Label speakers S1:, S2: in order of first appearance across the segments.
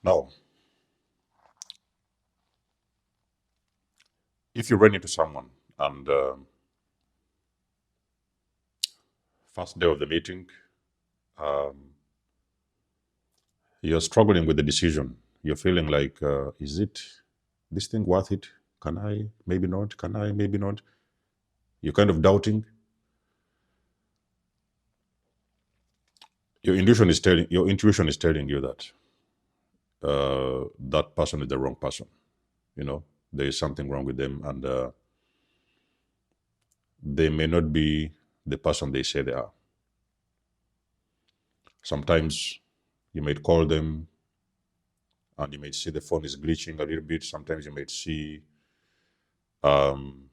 S1: Now, if you run into someone and first day of the meeting, um, you're struggling with the decision, you're feeling like, is it this thing worth it? Can I? Maybe not. Can I? Maybe not. You're kind of doubting. Your intuition is telling you that that person is the wrong person. You know, there is something wrong with them, and they may not be the person they say they are. Sometimes you might call them and you might see the phone is glitching a little bit. Sometimes you might see, um,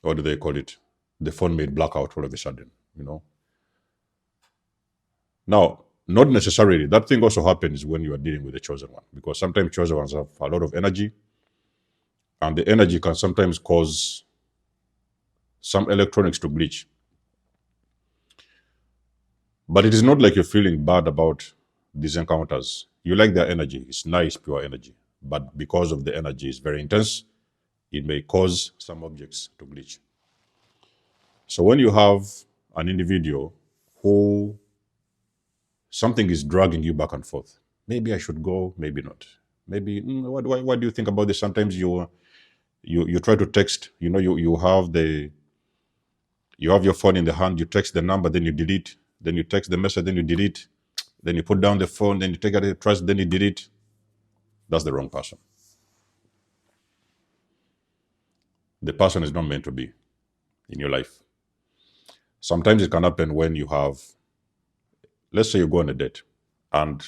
S1: what do they call it? The phone may black out all of a sudden, you know. Now, not necessarily. That thing also happens when you are dealing with the chosen one, because sometimes chosen ones have a lot of energy, and the energy can sometimes cause some electronics to glitch. But it is not like you're feeling bad about these encounters. You like their energy. It's nice, pure energy. But because of the energy is very intense, it may cause some objects to glitch. So when you have an individual who something is dragging you back and forth, maybe I should go, maybe not. Maybe what do you think about this? Sometimes you try to text. You know, you have your phone in the hand. You text the number, then you delete. Then you text the message, then you delete. Then you put down the phone, then you take out the trust, then you delete. That's the wrong person. The person is not meant to be in your life. Sometimes it can happen when you have, let's say you go on a date and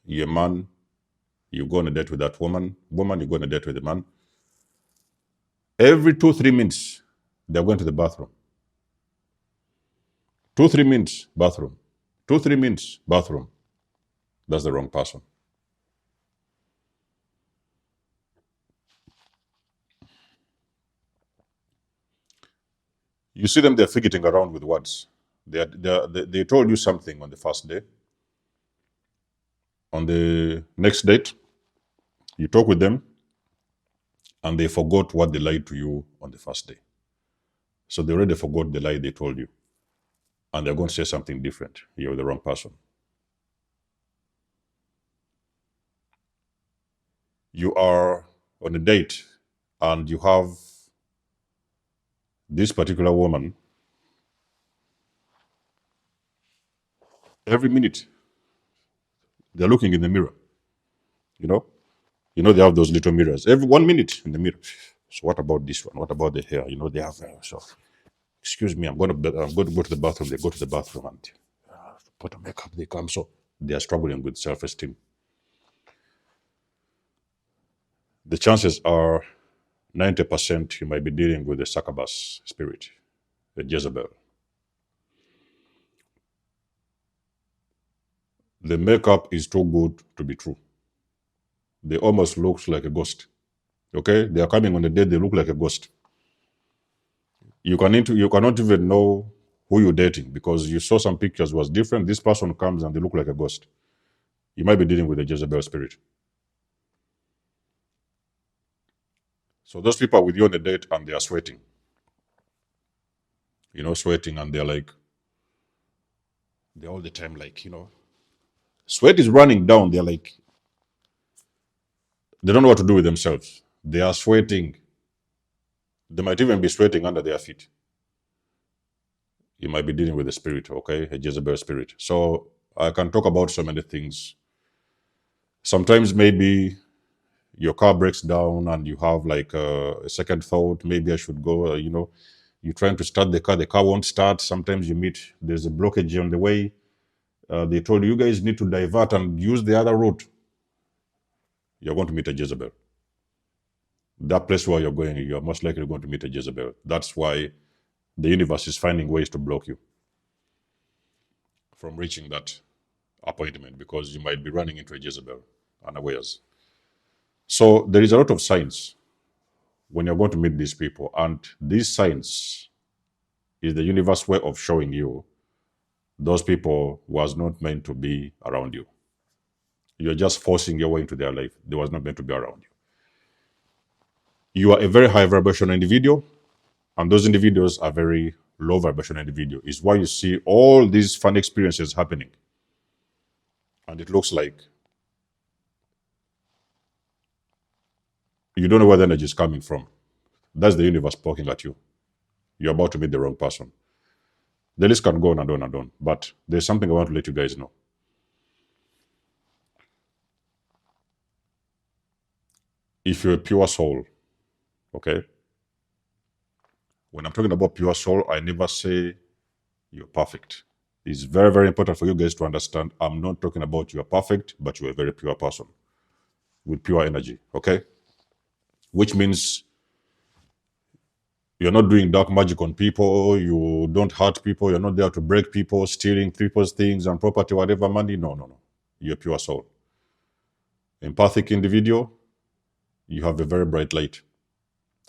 S1: you're a man, you go on a date with that woman, you go on a date with a man. Every 2, 3 minutes, they're going to the bathroom. 2, 3 minutes, bathroom. 2, 3 minutes, bathroom. That's the wrong person. You see them, they're fidgeting around with words. They told you something on the first day. On the next date, you talk with them, and they forgot what they lied to you on the first day. So they already forgot the lie they told you, and they're going to say something different. You're the wrong person. You are on a date, and you have this particular woman. Every minute, they're looking in the mirror. You know, they have those little mirrors. Every 1 minute in the mirror. So what about this one? What about the hair? You know, they have. So, excuse me, I'm going to go to the bathroom. They go to the bathroom and put on makeup. They come. So they are struggling with self-esteem. The chances are 90% you might be dealing with a succubus spirit, a Jezebel. The makeup is too good to be true. They almost looks like a ghost. Okay, they are coming on the day they look like a ghost. You cannot even know who you're dating because you saw some pictures was different. This person comes and they look like a ghost. You might be dealing with a Jezebel spirit. So those people are with you on a date and they are sweating. Sweating, and they're all the time sweat is running down. They're like, they don't know what to do with themselves. They are sweating. They might even be sweating under their feet. You might be dealing with a spirit, okay? A Jezebel spirit. So I can talk about so many things. Sometimes maybe your car breaks down and you have like a second thought, maybe I should go, you're trying to start the car won't start. Sometimes there's a blockage on the way. They told you guys need to divert and use the other route. You're going to meet a Jezebel. That place where you're going, you're most likely going to meet a Jezebel. That's why the universe is finding ways to block you from reaching that appointment, because you might be running into a Jezebel unawares. So there is a lot of signs when you're going to meet these people, and these signs is the universe way of showing you those people was not meant to be around you. You're just forcing your way into their life. They was not meant to be around you. You are a very high vibration individual, and those individuals are very low vibration individual. Is why you see all these fun experiences happening. And it looks like you don't know where the energy is coming from. That's the universe poking at you. You're about to meet the wrong person. The list can go on and on and on, but there's something I want to let you guys know. If you're a pure soul, okay? When I'm talking about pure soul, I never say you're perfect. It's very, very important for you guys to understand I'm not talking about you're perfect, but you're a very pure person with pure energy, okay? Which means you're not doing dark magic on people, you don't hurt people, you're not there to break people, stealing people's things and property, whatever, money. No, no, no. You're a pure soul. Empathic individual, you have a very bright light.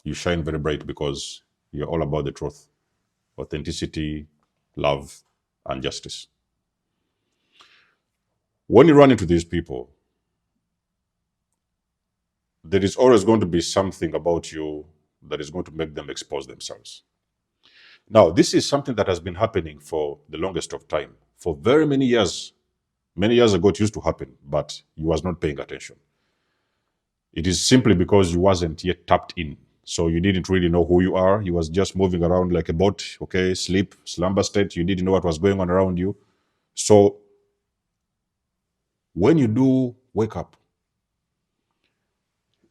S1: You shine very bright because you're all about the truth, authenticity, love, and justice. When you run into these people, there is always going to be something about you that is going to make them expose themselves. Now, this is something that has been happening for the longest of time. For very many years. Many years ago, it used to happen, but you was not paying attention. It is simply because you wasn't yet tapped in. So you didn't really know who you are. You was just moving around like a boat, okay, sleep, slumber state. You didn't know what was going on around you. So when you do wake up,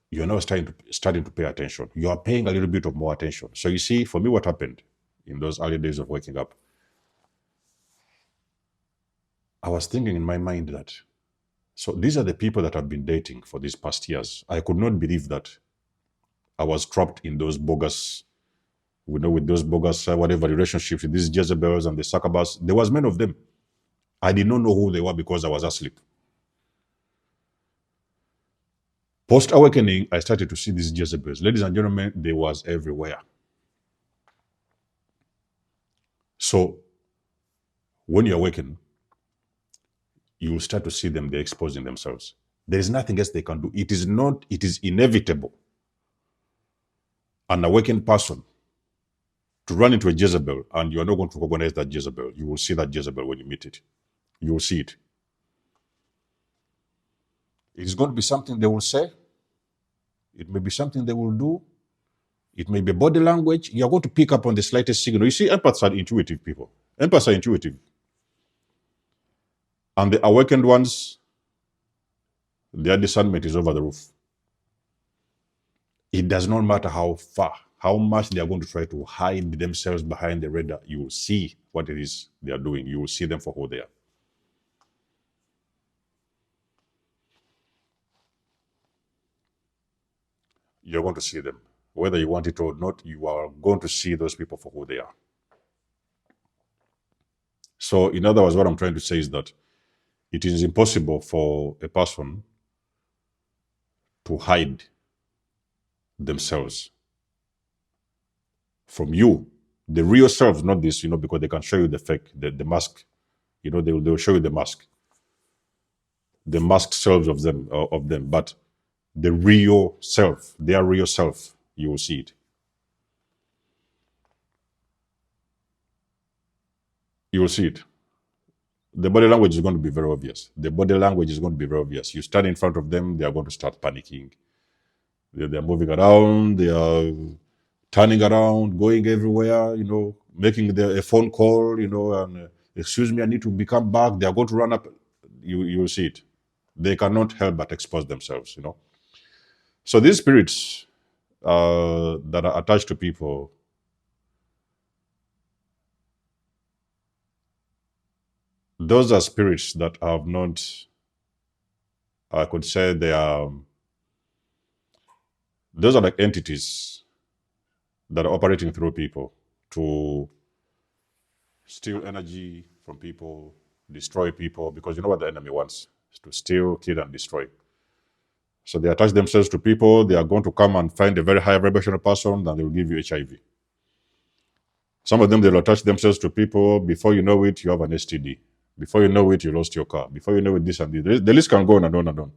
S1: you're now starting to pay attention. You are paying a little bit of more attention. So you see, for me, what happened in those early days of waking up, I was thinking in my mind that, so these are the people that I've been dating for these past years. I could not believe that I was trapped in those bogus, with those bogus, whatever relationships with these Jezebels and the succubus. There was many of them. I did not know who they were because I was asleep. Post-awakening, I started to see these Jezebels. Ladies and gentlemen, they was everywhere. So when you awaken, you will start to see them, they're exposing themselves. There is nothing else they can do. It is inevitable. An awakened person to run into a Jezebel, and you are not going to recognize that Jezebel. You will see that Jezebel when you meet it. You will see it. It is going to be something they will say. It may be something they will do. It may be body language. You are going to pick up on the slightest signal. You see, empaths are intuitive people. Empaths are intuitive. And the awakened ones, their discernment is over the roof. It does not matter how far, how much they are going to try to hide themselves behind the radar. You will see what it is they are doing. You will see them for who they are. You're going to see them. Whether you want it or not, you are going to see those people for who they are. So, in other words, what I'm trying to say is that it is impossible for a person to hide themselves from you, the real selves, not this, because they can show you the fake, the mask. They will show you the masked selves of them, but the real self, their real self, you will see it. You will see it. The body language is going to be very obvious. You stand in front of them, they are going to start panicking. They are moving around, they are turning around, going everywhere, making a phone call, and excuse me, I need to become back. They are going to run up. You will see it. They cannot help but expose themselves, So these spirits that are attached to people, those are spirits that have not, I could say those are like entities that are operating through people to steal energy from people, destroy people, because you know what the enemy wants, is to steal, kill, and destroy. So they attach themselves to people. They are going to come and find a very high vibrational person, and they will give you HIV. Some of them, they'll attach themselves to people. Before you know it, you have an STD. Before you know it, you lost your car. Before you know it, this and this. The list can go on and on and on.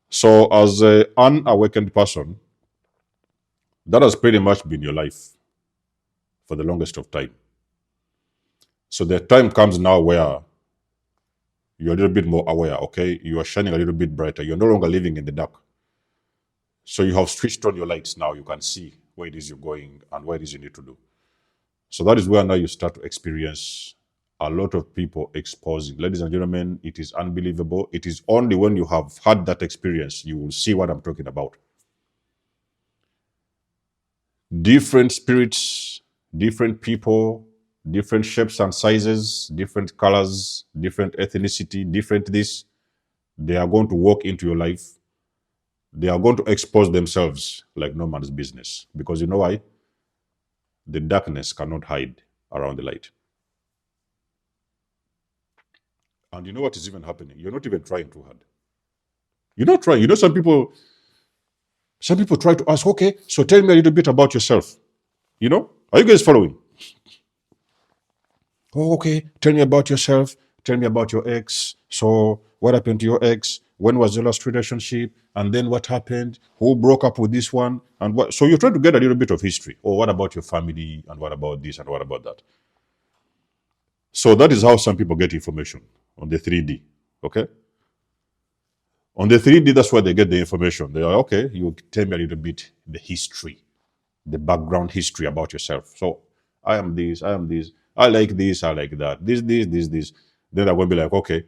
S1: So as an unawakened person, that has pretty much been your life for the longest of time. So the time comes now where you're a little bit more aware, okay? You are shining a little bit brighter. You're no longer living in the dark. So you have switched on your lights now. You can see where it is you're going and what it is you need to do. So that is where now you start to experience a lot of people exposing. Ladies and gentlemen, it is unbelievable. It is only when you have had that experience you will see what I'm talking about. Different spirits, different people, different shapes and sizes, different colors, different ethnicity, different this. They are going to walk into your life. They are going to expose themselves like no man's business. Because you know why? The darkness cannot hide around the light. And you know what is even happening? You're not even trying too hard. You're not trying. You know, some people try to ask, okay, so tell me a little bit about yourself. You know, are you guys following? Oh, okay, tell me about yourself. Tell me about your ex. So what happened to your ex? When was your last relationship? And then what happened? Who broke up with this one? And what? So you're trying to get a little bit of history. Or what about your family? And what about this? And what about that? So that is how some people get information on the 3D. Okay? On the 3D, that's where they get the information. They are, okay, you tell me a little bit the history, the background history about yourself. So I am this, I am this, I like this, I like that, this. Then they're going to be like, okay.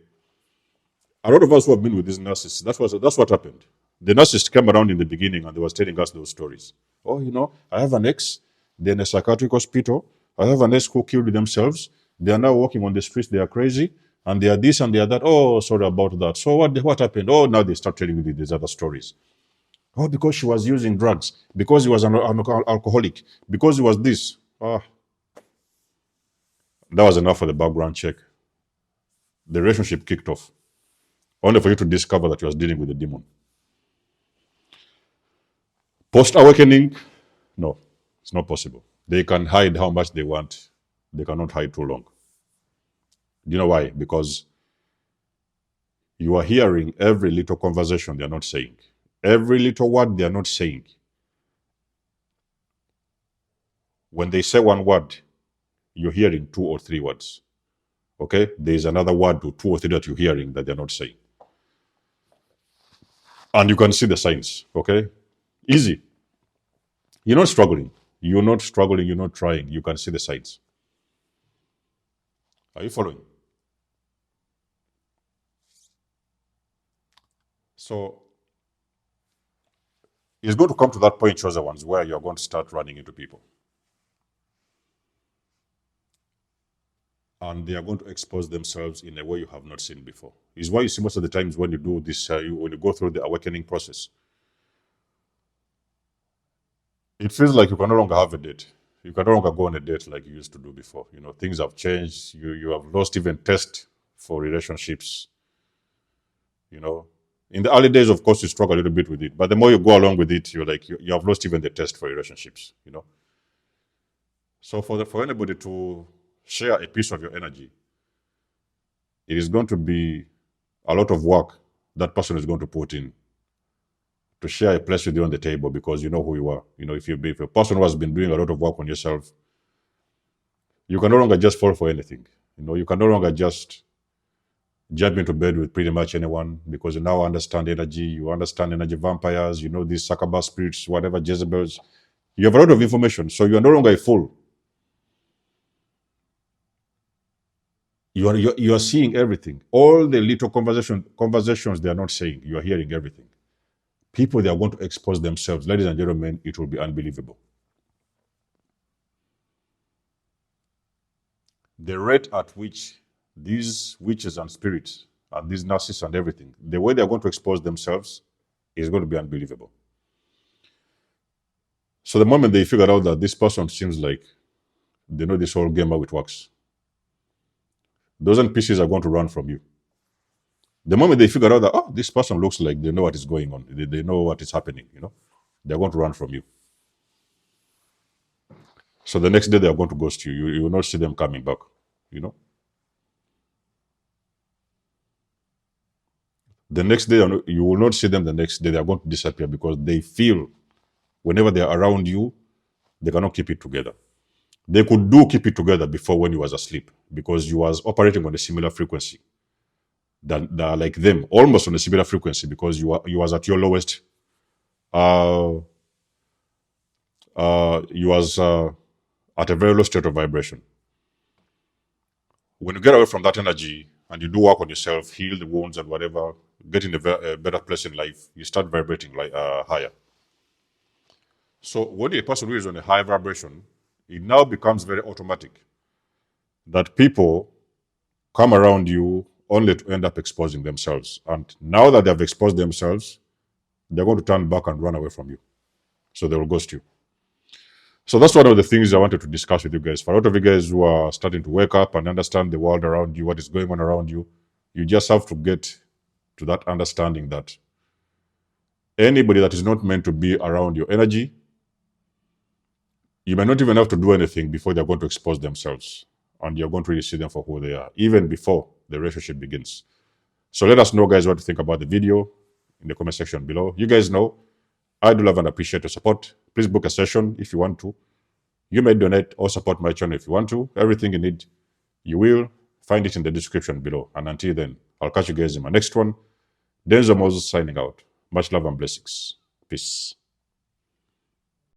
S1: A lot of us who have been with these narcissists, that's what happened. The narcissist came around in the beginning and they was telling us those stories. Oh, you know, I have an ex, they're in a psychiatric hospital. I have an ex who killed themselves. They are now walking on the streets, they are crazy, and they are this and they are that. Oh, sorry about that. So what happened? Oh, now they start telling you these other stories. Oh, because she was using drugs, because he was an alcoholic, because he was this. Ah, that was enough for the background check. The relationship kicked off, only for you to discover that you was dealing with a demon. Post-awakening, no, it's not possible. They can hide how much they want. They cannot hide too long. Do you know why? Because you are hearing every little conversation they are not saying. Every little word they are not saying. When they say one word, you're hearing 2 or 3 words. Okay? There's another word or 2 or 3 that you're hearing that they're not saying. And you can see the signs. Okay? Easy. You're not struggling. You're not struggling. You're not trying. You can see the signs. Are you following? So it's going to come to that point, chosen ones, where you're going to start running into people. And they are going to expose themselves in a way you have not seen before. Is why you see most of the times when you do this, when you go through the awakening process, it feels like you can no longer have a date. You can no longer go on a date like you used to do before. You know, things have changed. You have lost even taste for relationships. You know, in the early days, of course, you struggle a little bit with it, but the more you go along with it, you're like you have lost even the taste for relationships. You know, so for anybody to share a piece of your energy, it is going to be a lot of work that person is going to put in to share a place with you on the table because you know who you are. You know, if a person who has been doing a lot of work on yourself, you can no longer just fall for anything. You know, you can no longer just jump into bed with pretty much anyone because you now understand energy, you understand energy vampires, you know, these succubus spirits, whatever, Jezebels. You have a lot of information, so you are no longer a fool. You are seeing everything. All the little conversations they are not saying, you are hearing everything. People, they are going to expose themselves. Ladies and gentlemen, it will be unbelievable. The rate at which these witches and spirits and these nurses and everything, the way they're going to expose themselves is going to be unbelievable. So the moment they figure out that this person seems like they know this whole game how it works, those NPCs are going to run from you. The moment they figure out that, oh, this person looks like they know what is going on, they know what is happening, you know, they're going to run from you. So the next day they are going to ghost you. You will not see them coming back, you know. The next day, you will not see them the next day. They are going to disappear because they feel whenever they are around you, they cannot keep it together. They could keep it together before when you was asleep because you was operating on a similar frequency than like them, almost on a similar frequency because you was at your lowest. You was at a very low state of vibration. When you get away from that energy and you do work on yourself, heal the wounds and whatever, get in a better place in life, you start vibrating like higher. So when a person who is on a high vibration, it now becomes very automatic that people come around you only to end up exposing themselves. And now that they've exposed themselves, they're going to turn back and run away from you. So they will ghost you. So that's one of the things I wanted to discuss with you guys. For a lot of you guys who are starting to wake up and understand the world around you, what is going on around you, you just have to get to that understanding that anybody that is not meant to be around your energy, you may not even have to do anything before they're going to expose themselves. And you're going to really see them for who they are, even before the relationship begins. So let us know, guys, what to think about the video in the comment section below. You guys know, I do love and appreciate your support. Please book a session if you want to. You may donate or support my channel if you want to. Everything you need, you will find it in the description below. And until then, I'll catch you guys in my next one. Denzo Moses signing out. Much love and blessings. Peace.